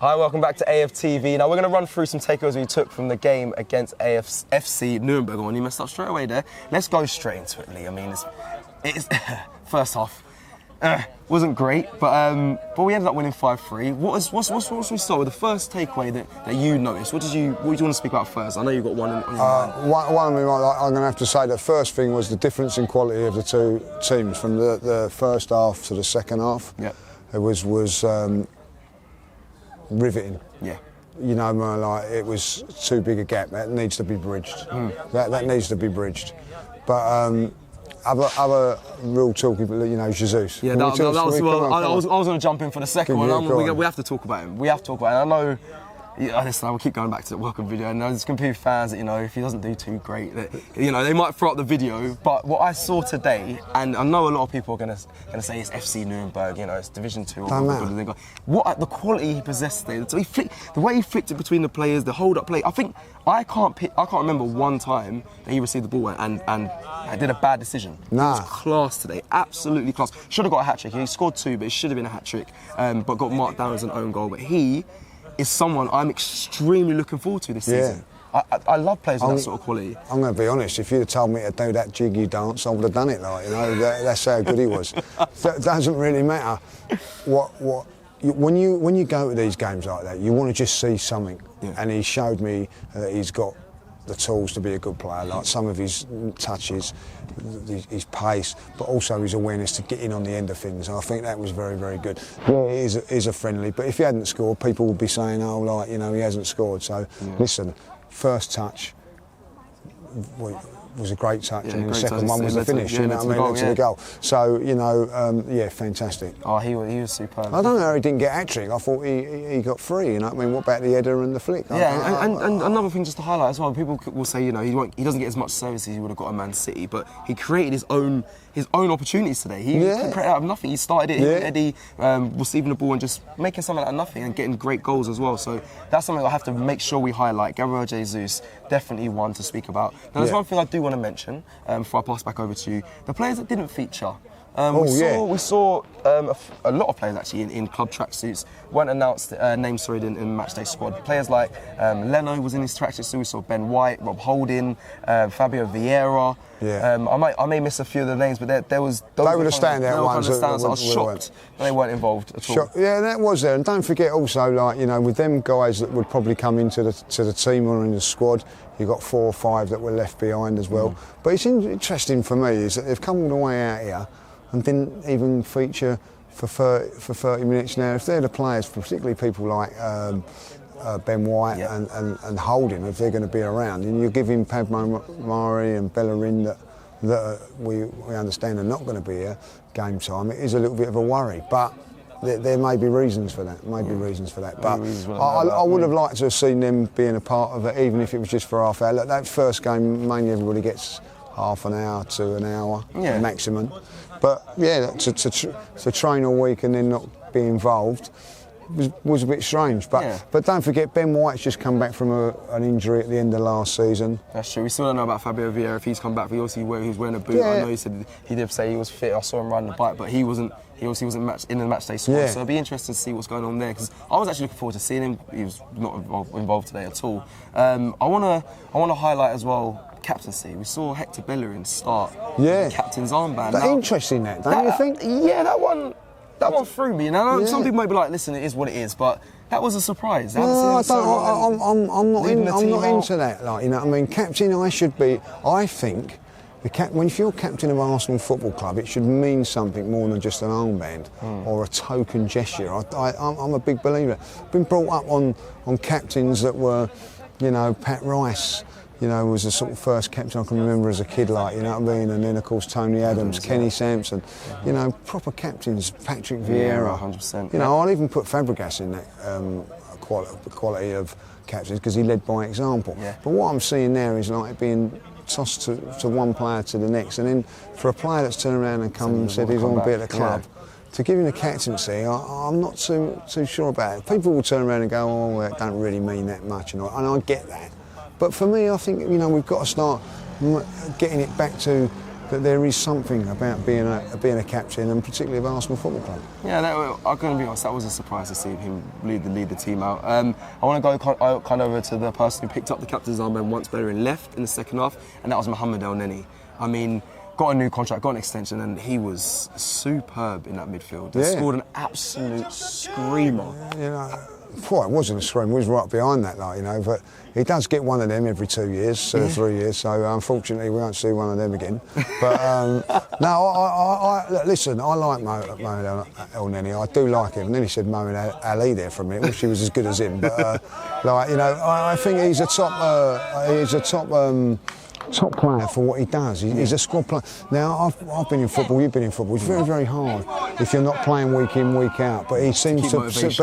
Hi, welcome back to AFTV. Now we're going to run through some takeaways we took from the game against FC Nurnberg. Oh, and you messed up straight away there. Let's go straight into it, Lee. I mean, it's first half wasn't great, but we ended up winning 5-3. What we start with the first takeaway that you noticed? What do you want to speak about first? I know you've got one on your mind. One of them, I'm going to have to say the first thing was the difference in quality of the two teams from the first half to the second half. Yep. It was riveting. Yeah. You know, like it was too big a gap. That needs to be bridged. That needs to be bridged. But other real talking, you know, Jesus. Yeah, that was well. I was going to jump in for the second one. We have to talk about him. We have to talk about him. I know. Yeah, listen, I will keep going back to the welcome video, and there's going to be fans that, you know, if he doesn't do too great, that, you know, they might throw up the video. But what I saw today, and I know a lot of people are going to say it's FC Nurnberg, you know, it's Division 2. What the quality he possessed today, the way he flicked it between the players, the hold-up play. I can't remember one time that he received the ball and I did a bad decision. Nah. He was class today, absolutely class. Should have got a hat-trick. He scored 2, but it should have been a hat-trick, but got marked down as an own goal. But he is someone I'm extremely looking forward to this season. I love players with that sort of quality. I'm going to be honest, if you'd have told me to do that jiggy dance, I would have done it, like, you know, that's how good he was. It doesn't really matter when you go to these games like that, you want to just see something. Yeah. And he showed me that he's got the tools to be a good player, like some of his touches, his pace, but also his awareness to get in on the end of things. And I think that was very, very good. Yeah, it is a friendly, but if he hadn't scored, people would be saying, oh, like, you know, he hasn't scored. So, listen, first touch was a great touch, and the second one was the finish, you know what I mean, to the goal. So, you know, yeah, fantastic. Oh, he was superb. I don't know how he didn't get hat-trick. I thought he got 3, you know what I mean? What about the header and the flick? Yeah, and another thing just to highlight as well, people will say, you know, he doesn't get as much service as he would have got at Man City, but he created his own opportunities today. He created out of nothing. He started it, Eddie receiving the ball and just making something out of nothing and getting great goals as well. So that's something I have to make sure we highlight. Gabriel Jesus, definitely one to speak about. Now, there's one thing I do want to mention before I pass back over to you. The players that didn't feature. We saw a lot of players actually in club tracksuits. Weren't announced names in matchday squad. Players like Leno was in his tracksuit. We saw Ben White, Rob Holding, Fabio Vieira. Yeah. I may miss a few of the names, but there was. They were the standout ones. I was shocked that they weren't involved at all. Yeah, that was there. And don't forget also, like, you know, with them guys that would probably come into the team or in the squad, you've got 4 or 5 that were left behind as well. But it's interesting for me is that they've come all the way out here and didn't even feature for 30 minutes now. If they're the players, particularly people like Ben White and Holding, if they're going to be around, and you give him Pablo Mari and Bellerin that we understand are not going to be here game time, it is a little bit of a worry. But there may be reasons for that. But I would have liked to have seen them being a part of it, even if it was just for half hour. Look, that first game, mainly everybody gets half an hour to an hour maximum. But yeah, to train all week and then not be involved was a bit strange. But don't forget, Ben White's just come back from an injury at the end of last season. That's true. We still don't know about Fabio Vieira if he's come back. He obviously he's wearing a boot. I know he did say he was fit. I saw him riding the bike, but he wasn't. He obviously wasn't in the matchday squad. So it'll be interesting to see what's going on there, because I was actually looking forward to seeing him. He was not involved today at all. I want to highlight as well captaincy. We saw Hector Bellerin start the captain's armband. That's interesting, don't you think? Yeah, that one threw me. Now, some people might be like, listen, it is what it is, but that was a surprise. I'm not into that. Like, you know what I mean? Captain, I think, if you're captain of Arsenal Football Club, it should mean something more than just an armband or a token gesture. I'm a big believer. I've been brought up on captains that were, you know, Pat Rice, you know, was the sort of first captain I can remember as a kid, like, you know what I mean? And then, of course, Tony Adams, Kenny Sampson, you know, proper captains, Patrick Vieira. 100%. You know, I'll even put Fabregas in that quality of captains, because he led by example. Yeah. But what I'm seeing now is like being tossed to one player to the next, and then for a player that's turned around and come and said he's going to be at the club, to give him the captaincy, I'm not too sure about it. People will turn around and go, oh, well, it don't really mean that much, and I get that. But for me, I think, you know, we've got to start getting it back to that there is something about being a captain, and particularly of Arsenal Football Club. Yeah, I'm going to be honest, that was a surprise to see him lead the team out. I want to go kind of over to the person who picked up the captain's armband once better and left in the second half, and that was Mohamed El Neni. I mean, got a new contract, got an extension, and he was superb in that midfield. He scored an absolute screamer. You know, it wasn't a scream, we was right behind that, like, you know, but he does get one of them every 2 years, 3 years, so unfortunately we won't see one of them again. But no, listen, I like Mohamed El Neni, I do like him. And then he said Mohamed Ali there for a minute, wish he was as good as him. But like, you know, I think he's a top player for what he does. He's a squad player. Now, I've been in football, you've been in football. It's very, very hard if you're not playing week in, week out. But he seems to keep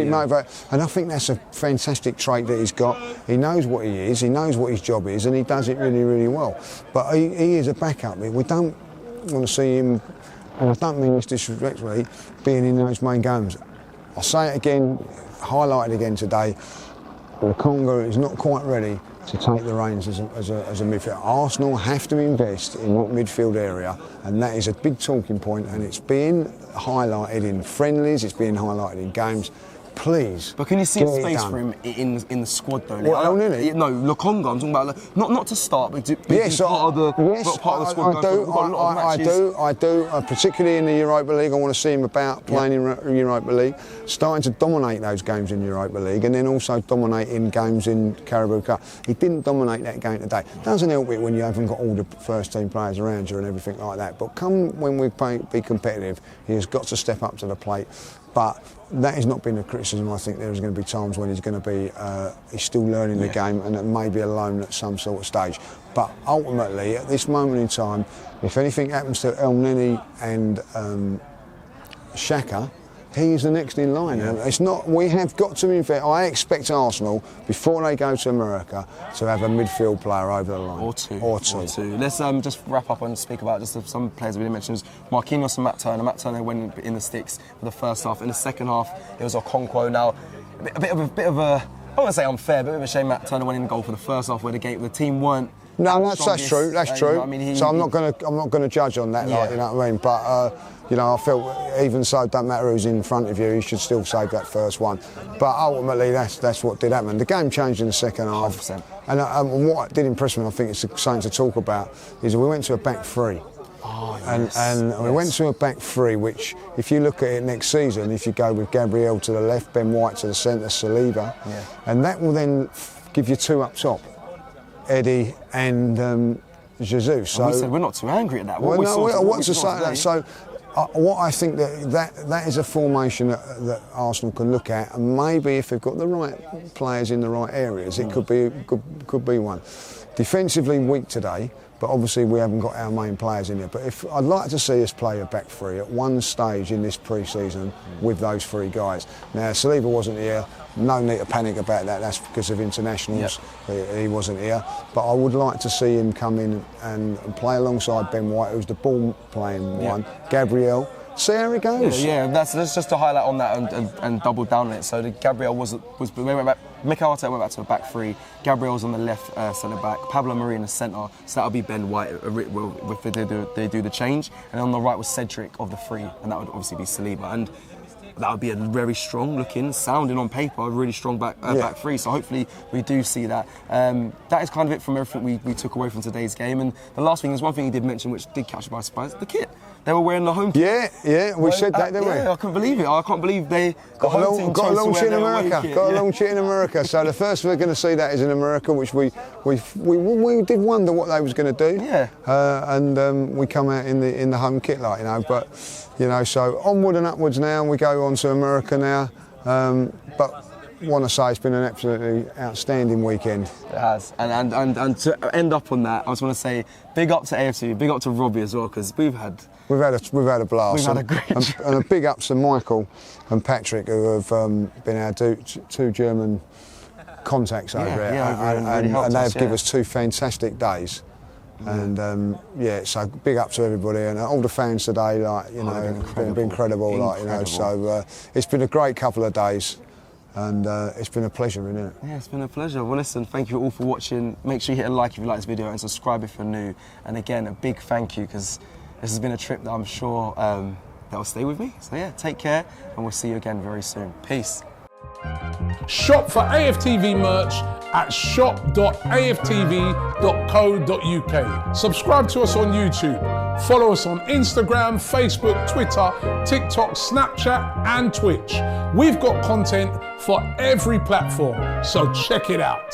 motivated. And I think that's a fantastic trait that he's got. He knows what he is, he knows what his job is, and he does it really, really well. But he is a backup. We don't want to see him, and I don't mean this disrespectfully, being in those main games. I'll say it again, highlighted again today, the Congo is not quite ready to take the reins as a midfield. Arsenal have to invest in that midfield area, and that is a big talking point, and it's being highlighted in friendlies, it's being highlighted in games. Please. But can you see a space for him in the squad though? What, El Neni? No, Lokonga. I'm talking about not to start, but to be part of the squad. I do. Particularly in the Europa League, I want to see him playing in Europa League, starting to dominate those games in Europa League, and then also dominating games in Carabao Cup. He didn't dominate that game today. Doesn't help it when you haven't got all the first team players around you and everything like that. But come when we be competitive, he has got to step up to the plate. But that has not been a criticism. I think there's going to be times when he's going to be, he's still learning the game, and it may be alone at some sort of stage. But ultimately, at this moment in time, if anything happens to El Neni and Xhaka, he's the next in line. It's not. We have got to invest. I expect Arsenal, before they go to America, to have a midfield player over the line. Or two. Let's just wrap up and speak about just some players we didn't mention. Marquinhos and Matt Turner. Matt Turner went in the sticks for the first half. In the second half, it was Okonkwo. Now, a bit of a. I won't say unfair, but a bit of a shame Matt Turner went in goal for the first half, where the team weren't. No, that's true. That's true. I mean, so I'm not going to judge on that. Like, you know what I mean? But you know, I felt even so, don't matter who's in front of you, you should still save that first one. But ultimately, that's what did happen. The game changed in the second half. 100%. And what did impress me, I think it's something to talk about, is we went to a back three. We went to a back three, which, if you look at it next season, if you go with Gabriel to the left, Ben White to the centre, Saliba, and that will then give you two up top, Eddie and Jesus. So we said we're not too angry at that. What I think that is a formation that Arsenal can look at, and maybe if they've got the right players in the right areas, it could be one. Defensively weak today, but obviously we haven't got our main players in there. But I'd like to see us play a back three at one stage in this pre-season with those three guys. Now, Saliba wasn't here. No need to panic about that. That's because of internationals. He wasn't here. But I would like to see him come in and play alongside Ben White, who's the ball-playing one. Gabriel. See how it goes. That's just to highlight on that and double down on it. So Gabriel was Mikel Arteta went back to a back three. Gabriel's on the left centre back. Pablo Mari in the centre. So that'll be Ben White if they do the change. And on the right was Cedric of the three, and that would obviously be Saliba. And that would be a very strong looking, sounding on paper, a really strong back three. So hopefully we do see that. That is kind of it from everything we took away from today's game. And the last thing is one thing he did mention, which did catch me by surprise: the kit. They were wearing the home kit. We said that, didn't we? I couldn't believe it. I can't believe they got a launch in America. So the first we're going to see that is in America, which we did wonder what they was going to do. And we come out in the home kit, like, you know. But you know, so onward and upwards now. We go on to America now. But want to say it's been an absolutely outstanding weekend. It has, and to end up on that, I just want to say big up to AFTV, big up to Robbie as well, because we've had a blast. We've had a great and a big up to Michael and Patrick, who have been our two German contacts over here, and they've given us 2 fantastic days. And so big up to everybody and all the fans today. Like, you know, been incredible. Like, you know, so it's been a great couple of days. And it's been a pleasure, isn't it? Yeah, it's been a pleasure. Well, listen, thank you all for watching. Make sure you hit a like if you like this video and subscribe if you're new. And again, a big thank you, because this has been a trip that I'm sure that will stay with me. So yeah, take care, and we'll see you again very soon. Peace. Shop for AFTV merch at shop.aftv.co.uk. Subscribe to us on YouTube. Follow us on Instagram, Facebook, Twitter, TikTok, Snapchat and Twitch. We've got content for every platform, so check it out.